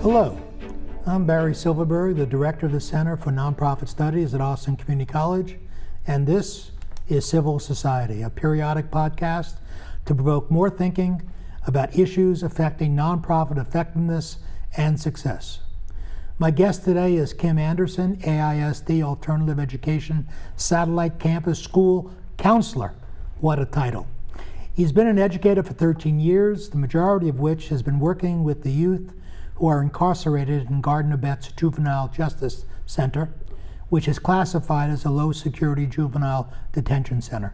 Hello, I'm Barry Silverberg, the Director of the Center for Nonprofit Studies at Austin Community College, and this is Civil Society, a periodic podcast to provoke more thinking about issues affecting nonprofit effectiveness and success. My guest today is Kim Andersen, AISD Alternative Education Satellite Campus School Counselor. What a title. He's been an educator for 13 years, the majority of which has been working with the youth who are incarcerated in Gardner Betts Juvenile Justice Center, which is classified as a low-security juvenile detention center.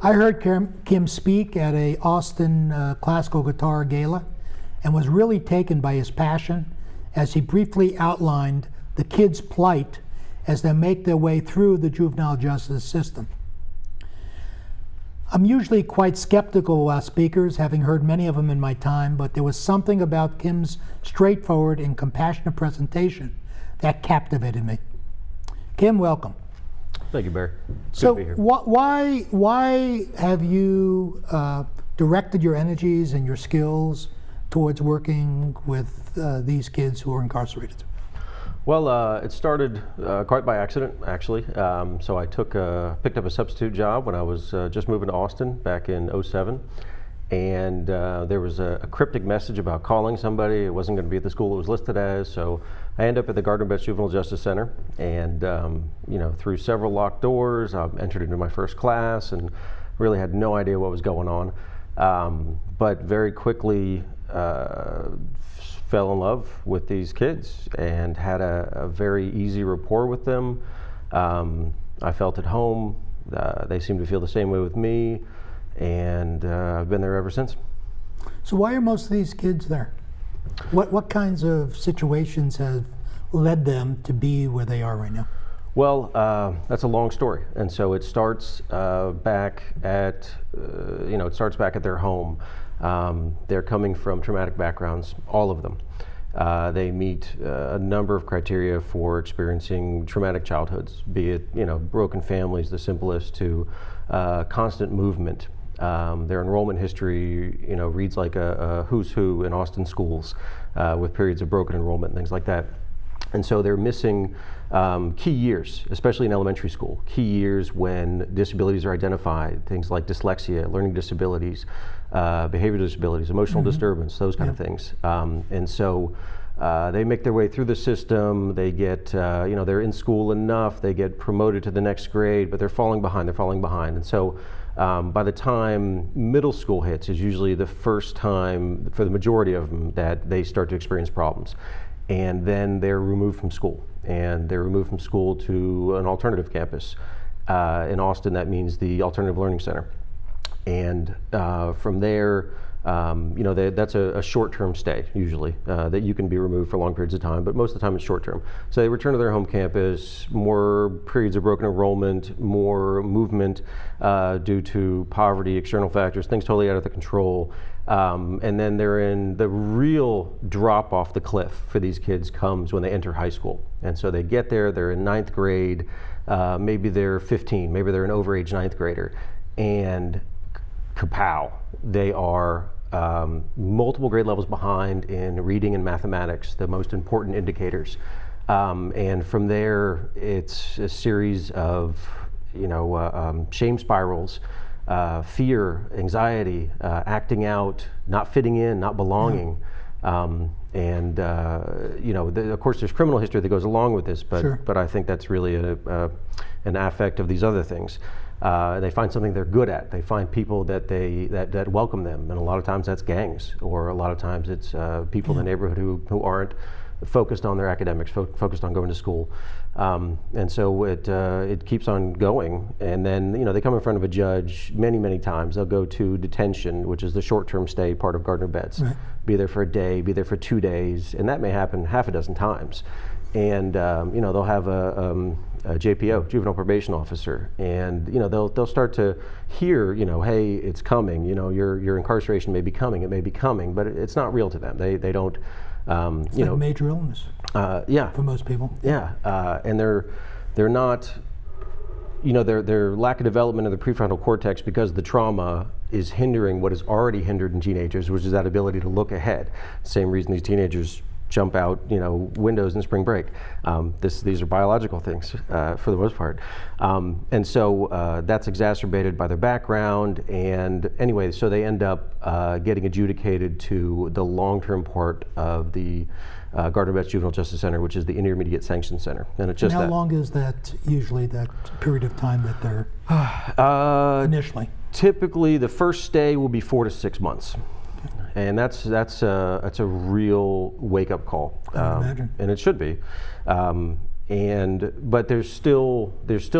I heard Kim speak at a Austin classical guitar gala and was really taken by his passion as he briefly outlined the kids' plight as they make their way through the juvenile justice system. I'm usually quite skeptical about speakers, having heard many of them in my time, but there was something about Kim's straightforward and compassionate presentation that captivated me. Kim, welcome. Thank you, Barry. So good to be here. why have you directed your energies and your skills towards working with these kids who are incarcerated? Well, it started quite by accident, actually. So I picked up a substitute job when I was just moving to Austin back in '07. And there was a cryptic message about calling somebody. It wasn't going to be at the school it was listed as. So I ended up at the Gardner Betts Juvenile Justice Center. And through several locked doors, I entered into my first class and really had no idea what was going on. But very quickly fell in love with these kids and had a very easy rapport with them. I felt at home. They seemed to feel the same way with me, and I've been there ever since. So why are most of these kids there? What kinds of situations have led them to be where they are right now? Well, that's a long story, and so it starts back at their home. They're coming from traumatic backgrounds, all of them. They meet a number of criteria for experiencing traumatic childhoods, be it broken families, the simplest, to constant movement. Their enrollment history reads like a who's who in Austin schools, with periods of broken enrollment and things like that. And so they're missing key years, especially in elementary school, key years when disabilities are identified, things like dyslexia, learning disabilities, behavioral disabilities, emotional disturbance, those kind of things. And so they make their way through the system. They get, they're in school enough, they get promoted to the next grade, but they're falling behind. And so by the time middle school hits is usually the first time for the majority of them that they start to experience problems. And then they're removed from school. And they're removed from school to an alternative campus. In Austin, that means the Alternative Learning Center. And from there, that's a short-term stay, usually, that you can be removed for long periods of time, but most of the time it's short-term. So they return to their home campus, more periods of broken enrollment, more movement due to poverty, external factors, things totally out of their control. And then they're in the real drop off the cliff for these kids comes when they enter high school. And so they get there, they're in ninth grade, maybe they're 15, maybe they're an overage ninth grader, and kapow, they are multiple grade levels behind in reading and mathematics, the most important indicators. And from there, it's a series of shame spirals, fear, anxiety, acting out, not fitting in, not belonging. Of course, there's criminal history that goes along with this, but I think that's really an affect of these other things. They find something they're good at. They find people that welcome them, and a lot of times that's gangs, or a lot of times it's people in the neighborhood who aren't focused on their academics, focused on going to school. And so it keeps on going, and then they come in front of a judge many times. They'll go to detention, which is the short-term stay part of Gardner Betts. Right. Be there for a day, be there for 2 days, and that may happen half a dozen times. And they'll have a JPO, juvenile probation officer, and they'll start to hear, hey, it's coming. Your incarceration may be coming. It may be coming, but it's not real to them. They don't. It's like a major illness. Yeah. For most people. Yeah, and they're not their lack of development of the prefrontal cortex because of the trauma is hindering what is already hindered in teenagers, which is that ability to look ahead. Same reason these teenagers jump out, windows in spring break. These are biological things for the most part. And so that's exacerbated by their background. And anyway, so they end up getting adjudicated to the long-term part of the Gardner-Betz Juvenile Justice Center, which is the Intermediate Sanction Center. And it's just how long is that usually, that period of time that they're initially? Typically, the first stay will be 4 to 6 months. And that's a real wake-up call, I imagine. And it should be. But there's still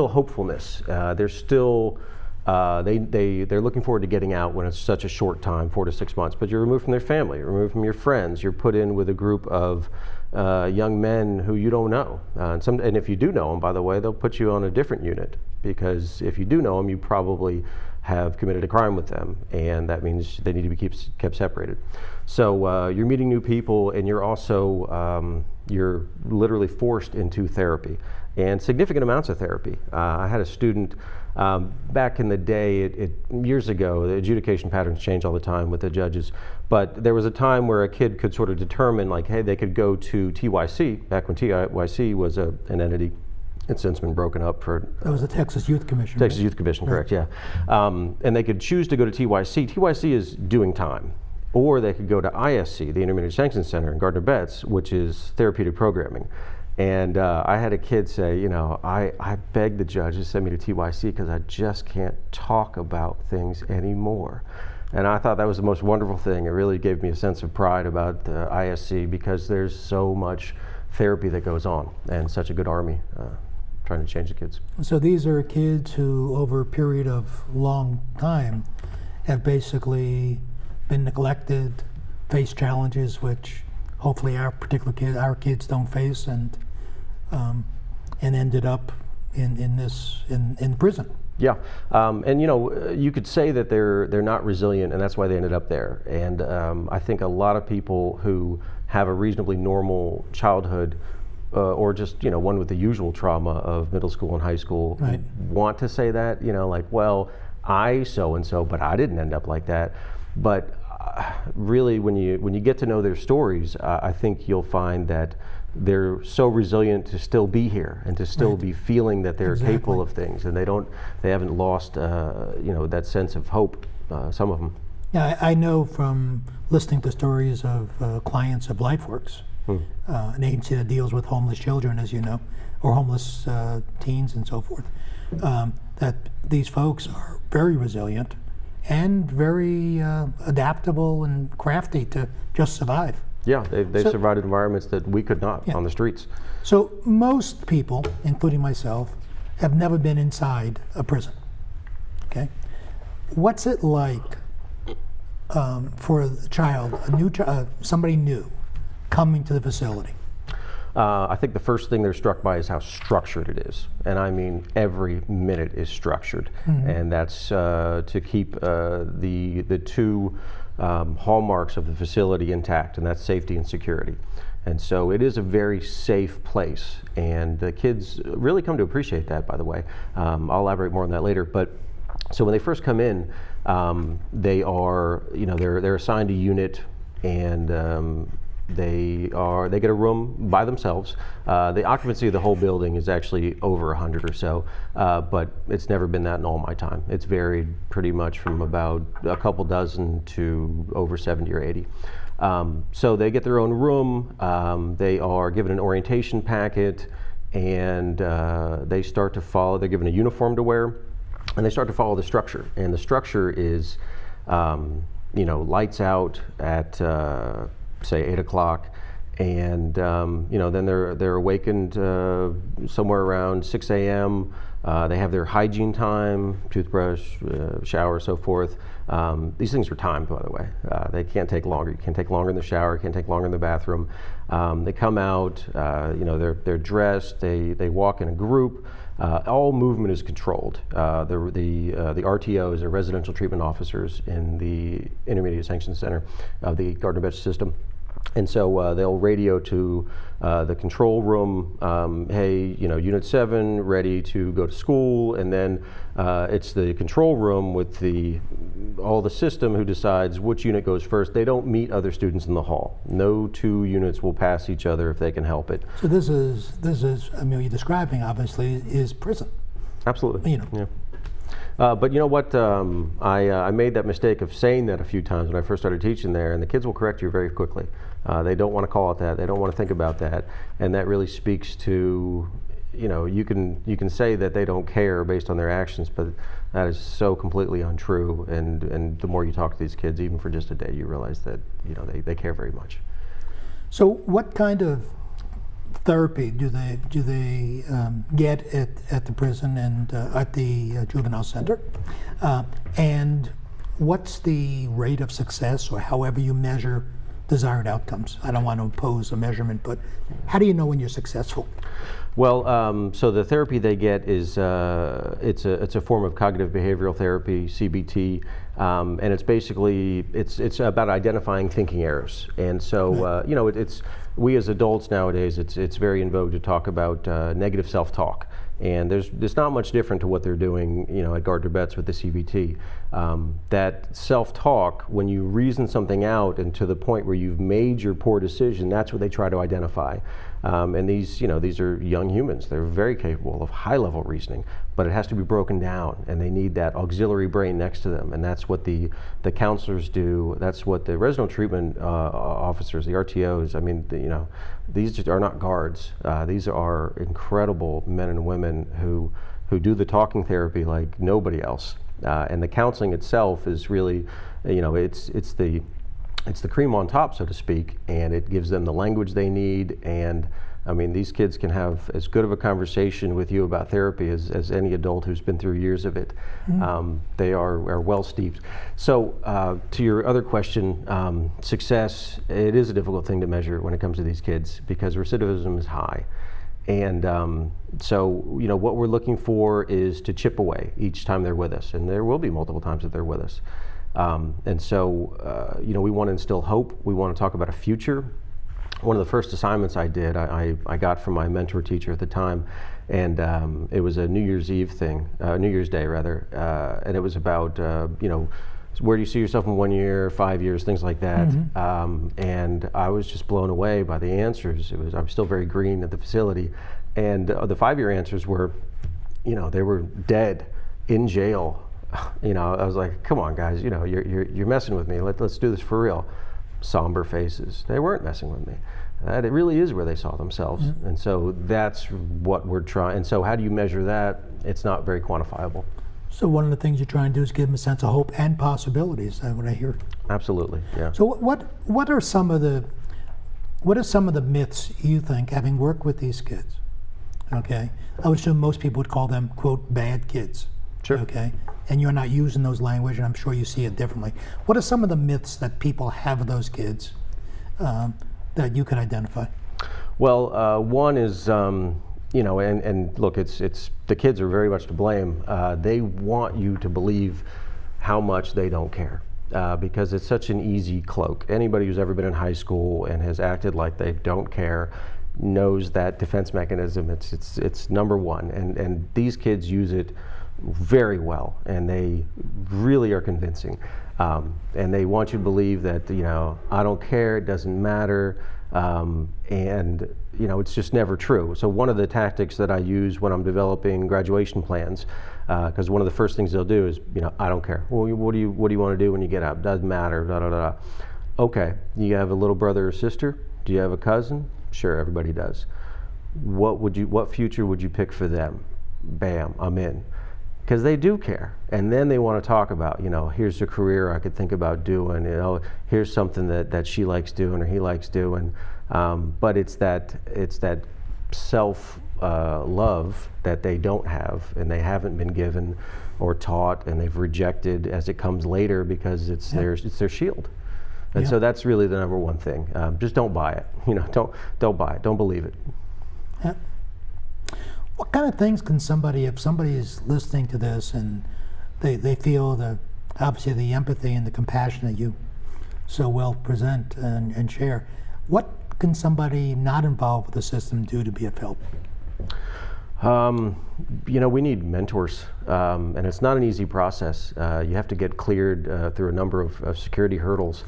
hopefulness. There's still they're looking forward to getting out when it's such a short time, 4 to 6 months. But you're removed from their family, you're removed from your friends. You're put in with a group of young men who you don't know. And if you do know them, by the way, they'll put you on a different unit, because if you do know them, you probably have committed a crime with them, and that means they need to be kept separated. So you're meeting new people, and you're also you're literally forced into therapy, and significant amounts of therapy. I had a student back in the day, years ago. The adjudication patterns change all the time with the judges, but there was a time where a kid could sort of determine, like, hey, they could go to TYC, back when TYC was an entity. It's since been broken up for... That was the Texas Youth Commission. Texas right? Youth Commission, correct, yeah. And they could choose to go to TYC. TYC is doing time. Or they could go to ISC, the Intermediate Sanction Center in Gardner-Betz, which is therapeutic programming. And I had a kid say, I begged the judge to send me to TYC because I just can't talk about things anymore. And I thought that was the most wonderful thing. It really gave me a sense of pride about the ISC, because there's so much therapy that goes on, and such a good army trying to change the kids. So these are kids who, over a period of long time, have basically been neglected, faced challenges which hopefully our kids don't face, and ended up in prison. Yeah, and you could say that they're not resilient, and that's why they ended up there. And I think a lot of people who have a reasonably normal childhood, or just one with the usual trauma of middle school and high school, right, want to say that, like, well, I so and so, but I didn't end up like that. But really, when you get to know their stories, I think you'll find that they're so resilient to still be here and to still right, be feeling that they're exactly, capable of things, and they haven't lost that sense of hope. Some of them. Yeah, I know from listening to stories of clients of LifeWorks, an agency that deals with homeless children, as you know, or homeless teens and so forth, that these folks are very resilient and very adaptable and crafty to just survive. Yeah, they've survived environments that we could not on the streets. So most people, including myself, have never been inside a prison. Okay, what's it like for a child, somebody new, coming to the facility? I think the first thing they're struck by is how structured it is, and I mean every minute is structured, and that's to keep the two hallmarks of the facility intact, and that's safety and security. And so it is a very safe place, and the kids really come to appreciate that, by the way. I'll elaborate more on that later. But so when they first come in, they are, they're assigned a unit, and they get a room by themselves. The occupancy of the whole building is actually over 100 or so, but it's never been that in all my time. It's varied pretty much from about a couple dozen to over 70 or 80. So they get their own room. They are given an orientation packet, and they start to follow. They're given a uniform to wear, and they start to follow the structure. And the structure is, lights out at say 8 o'clock, and then they're awakened somewhere around 6 a.m. They have their hygiene time, toothbrush, shower, so forth. These things are timed, by the way. They can't take longer. You can't take longer in the shower. You can't take longer in the bathroom. They come out. They're dressed. They walk in a group. All movement is controlled. The RTOs, are residential treatment officers in the Intermediate Sanction Center of the Gardner-Betz system. And so they'll radio to the control room, hey, Unit 7 ready to go to school, and then it's the control room with all the system who decides which unit goes first. They don't meet other students in the hall. No two units will pass each other if they can help it. So this is you're describing obviously is prison. Absolutely. Yeah. But you know what? I made that mistake of saying that a few times when I first started teaching there, and the kids will correct you very quickly. They don't want to call it that. They don't want to think about that, and that really speaks to, you can say that they don't care based on their actions, but that is so completely untrue. And the more you talk to these kids, even for just a day, you realize that they care very much. So what kind of therapy do they get at the prison and at the juvenile center, and what's the rate of success, or however you measure desired outcomes? I don't want to impose a measurement, but how do you know when you're successful? Well, so the therapy they get is it's a form of cognitive behavioral therapy, CBT, and it's basically it's about identifying thinking errors. And so it's we as adults nowadays, it's very in vogue to talk about negative self-talk. And there's not much different to what they're doing, at Gardner Betts with the CBT. That self-talk, when you reason something out and to the point where you've made your poor decision, that's what they try to identify. And these are young humans. They're very capable of high-level reasoning, but it has to be broken down, and they need that auxiliary brain next to them. And that's what the counselors do. That's what the resident treatment officers, the RTOs. These are not guards. These are incredible men and women who do the talking therapy like nobody else. And the counseling itself is really, it's the cream on top, so to speak, and it gives them the language they need. And these kids can have as good of a conversation with you about therapy as any adult who's been through years of it. Mm-hmm. They are well steeped. So to your other question, success, it is a difficult thing to measure when it comes to these kids because recidivism is high. And so what we're looking for is to chip away each time they're with us, and there will be multiple times that they're with us. And so, we want to instill hope. We want to talk about a future. One of the first assignments I did, I got from my mentor teacher at the time, and it was a New Year's Day rather, and it was about, where do you see yourself in 1 year, 5 years, things like that. Mm-hmm. And I was just blown away by the answers. I'm still very green at the facility, and the 5-year answers were, they were dead, in jail. I was like, come on, guys, you're messing with me. Let's do this for real. Somber faces. They weren't messing with me. It really is where they saw themselves. Mm-hmm. And so that's what we're trying. And so how do you measure that? It's not very quantifiable. So one of the things you're trying to do is give them a sense of hope and possibilities. That's what I hear. Absolutely, yeah. So what are some of the myths you think, having worked with these kids? Okay, I would assume most people would call them, quote, bad kids. Sure. Okay, and you're not using those language, and I'm sure you see it differently. What are some of the myths that people have of those kids that you can identify? Well, one is, and look, it's the kids are very much to blame. They want you to believe how much they don't care, because it's such an easy cloak. Anybody who's ever been in high school and has acted like they don't care knows that defense mechanism. It's number one, and these kids use it very well, and they really are convincing. And they want you to believe that, I don't care, it doesn't matter, and it's just never true. So one of the tactics that I use when I'm developing graduation plans, because one of the first things they'll do is, I don't care. Well, what do you want to do when you get out? Doesn't matter, da da da. Okay, you have a little brother or sister? Do you have a cousin? Sure, everybody does. What future would you pick for them? Bam, I'm in. Because they do care, and then they want to talk about, here's a career I could think about doing, here's something that she likes doing or he likes doing, but it's that self love that they don't have, and they haven't been given or taught, and they've rejected as it comes later because it's their shield, and so that's really the number one thing. Just don't buy it, don't buy it, don't believe it. Yeah. What kind of things can if somebody is listening to this and they feel obviously the empathy and the compassion that you so well present and share, What can somebody not involved with the system do to be of help? We need mentors, and it's not an easy process. You have to get cleared through a number of security hurdles.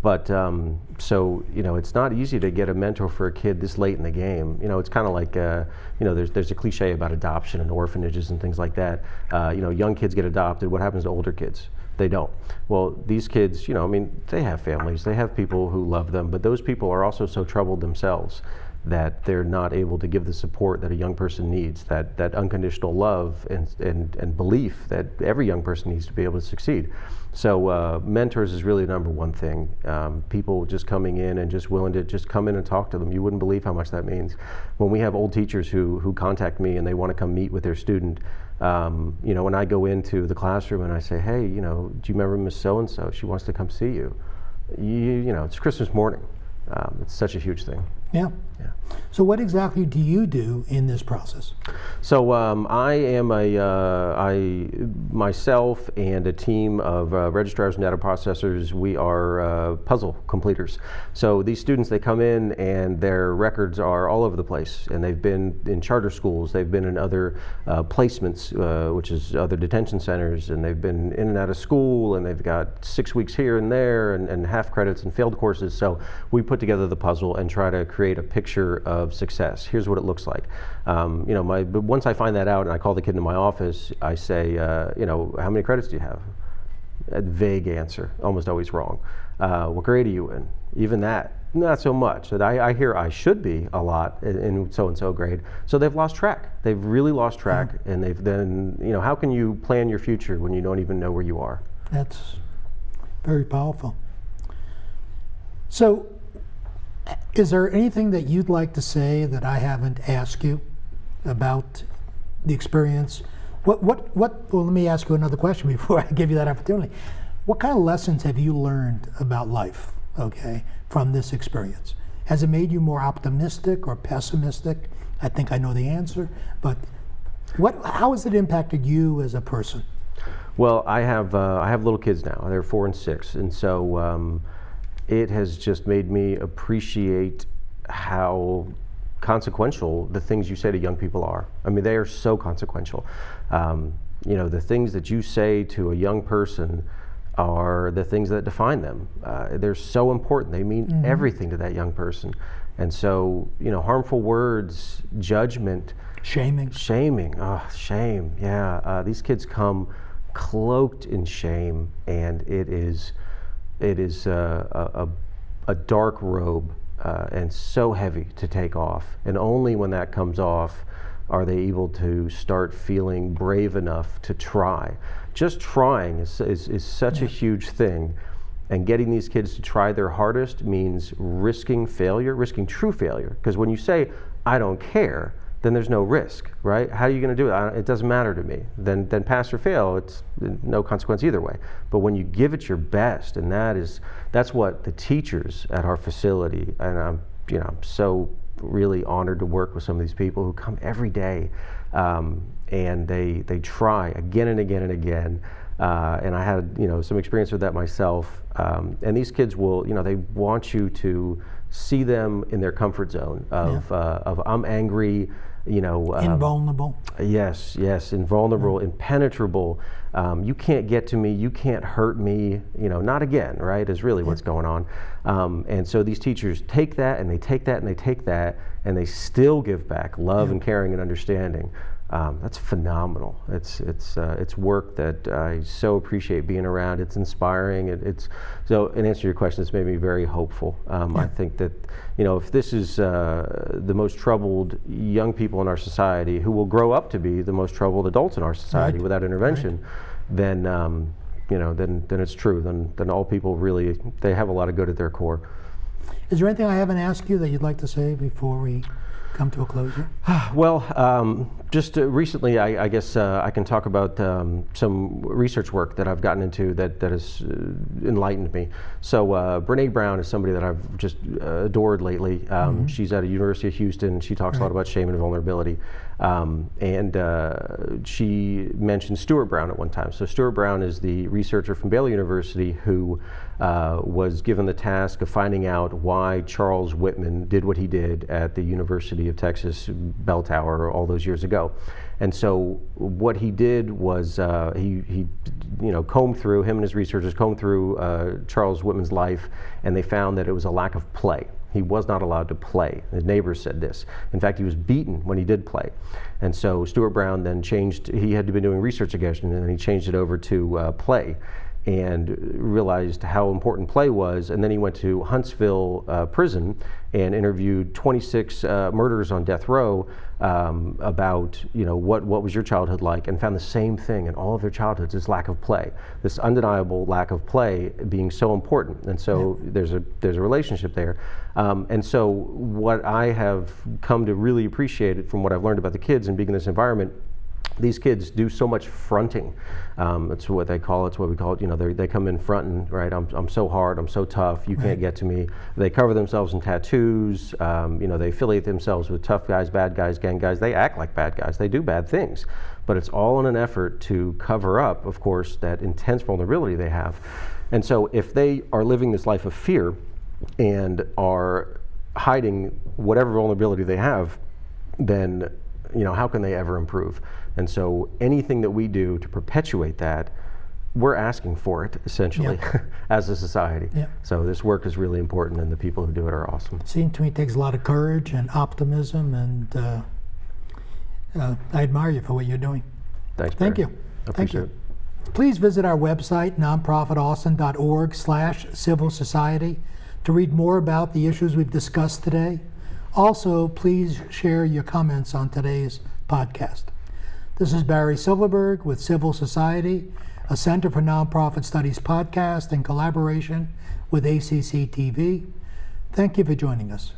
But it's not easy to get a mentor for a kid this late in the game. It's kind of like, there's a cliche about adoption and orphanages and things like that. Young kids get adopted. What happens to older kids? They don't. Well, these kids, they have families. They have people who love them. But those people are also so troubled themselves that they're not able to give the support that a young person needs, that unconditional love and belief that every young person needs to be able to succeed. So mentors is really the number one thing. People just coming in and just willing to just come in and talk to them. You wouldn't believe how much that means. When we have old teachers who contact me and they want to come meet with their student, when I go into the classroom and I say, hey, do you remember Miss So-and-so? She wants to come see you. It's Christmas morning. It's such a huge thing. Yeah. So what exactly do you do in this process? So I am myself and a team of registrars and data processors, we are puzzle completers. So these students, they come in and their records are all over the place, and they've been in charter schools, they've been in other placements, which is other detention centers, and they've been in and out of school, and they've got 6 weeks here and there, and half credits and failed courses. So we put together the puzzle and try to create a picture of success. Here's what it looks like. But once I find that out and I call the kid into my office, I say, how many credits do you have? A vague answer, almost always wrong. What grade are you in? Even that, not so much. I hear I should be a lot in so-and-so grade. So they've lost track. They've really lost track, and they've then, how can you plan your future when you don't even know where you are? That's very powerful. So, is there anything that you'd like to say that I haven't asked you about the experience? Well, let me ask you another question before I give you that opportunity. What kind of lessons have you learned about life, from this experience? Has it made you more optimistic or pessimistic? I think I know the answer, but how has it impacted you as a person? Well, I have little kids now. They're 4 and 6, and so it has just made me appreciate how consequential the things you say to young people are. I mean, they are so consequential. The things that you say to a young person are the things that define them. They're so important. They mean everything to that young person. And so, harmful words, judgment, shaming, shame. Yeah, these kids come cloaked in shame, and it is a dark robe and so heavy to take off. And only when that comes off are they able to start feeling brave enough to try. Just trying is such a huge thing. And getting these kids to try their hardest means risking failure, risking true failure. Because when you say, I don't care, then there's no risk, right? How are you going to do it? It doesn't matter to me. Then pass or fail, it's no consequence either way. But when you give it your best, and that's what the teachers at our facility, and I'm so really honored to work with some of these people who come every day, and they try again and again and again. And I had some experience with that myself. And these kids will, they want you to see them in their comfort zone of I'm angry. Invulnerable. Yes, invulnerable, impenetrable. You can't get to me, you can't hurt me, not again, right, is really what's going on. And so these teachers take that, and they take that, and they take that, and they still give back love and caring and understanding. That's phenomenal. It's work that I so appreciate being around. It's inspiring. So in answer to your question, it's made me very hopeful. I think that if this is the most troubled young people in our society, who will grow up to be the most troubled adults in our society without intervention, then it's true. Then all people really, they have a lot of good at their core. Is there anything I haven't asked you that you'd like to say before we come to a closure? Well, just recently, I guess I can talk about some research work that I've gotten into that has enlightened me. So Brene Brown is somebody that I've just adored lately. She's at the University of Houston. She talks a lot about shame and vulnerability. She mentioned Stuart Brown at one time. So Stuart Brown is the researcher from Baylor University who was given the task of finding out why Charles Whitman did what he did at the University of Texas bell tower all those years ago. And so what he did was he combed through, him and his researchers combed through Charles Whitman's life, and they found that it was a lack of play. He was not allowed to play. His neighbors said this. In fact, he was beaten when he did play. And so Stuart Brown then changed, he had been doing research again, and then he changed it over to play, and realized how important play was. And then he went to Huntsville prison and interviewed 26 murderers on death row about, what was your childhood like, and found the same thing in all of their childhoods, this lack of play, this undeniable lack of play being so important. And so there's a relationship there. And so what I have come to really appreciate from what I've learned about the kids and being in this environment, these kids do so much fronting. That's what they call it. It's what we call it. They come in fronting, right? I'm so hard. I'm so tough. You can't get to me. They cover themselves in tattoos. They affiliate themselves with tough guys, bad guys, gang guys. They act like bad guys. They do bad things, but it's all in an effort to cover up, of course, that intense vulnerability they have. And so, if they are living this life of fear and are hiding whatever vulnerability they have, then how can they ever improve? And so anything that we do to perpetuate that, we're asking for it, essentially, as a society. So this work is really important, and the people who do it are awesome. Seems to me it takes a lot of courage and optimism, and I admire you for what you're doing. Thanks, Barry. Thank you. I appreciate it. Please visit our website, nonprofitaustin.org/civil society, to read more about the issues we've discussed today. Also, please share your comments on today's podcast. This is Barry Silverberg with Civil Society, a Center for Nonprofit Studies podcast in collaboration with ACC TV. Thank you for joining us.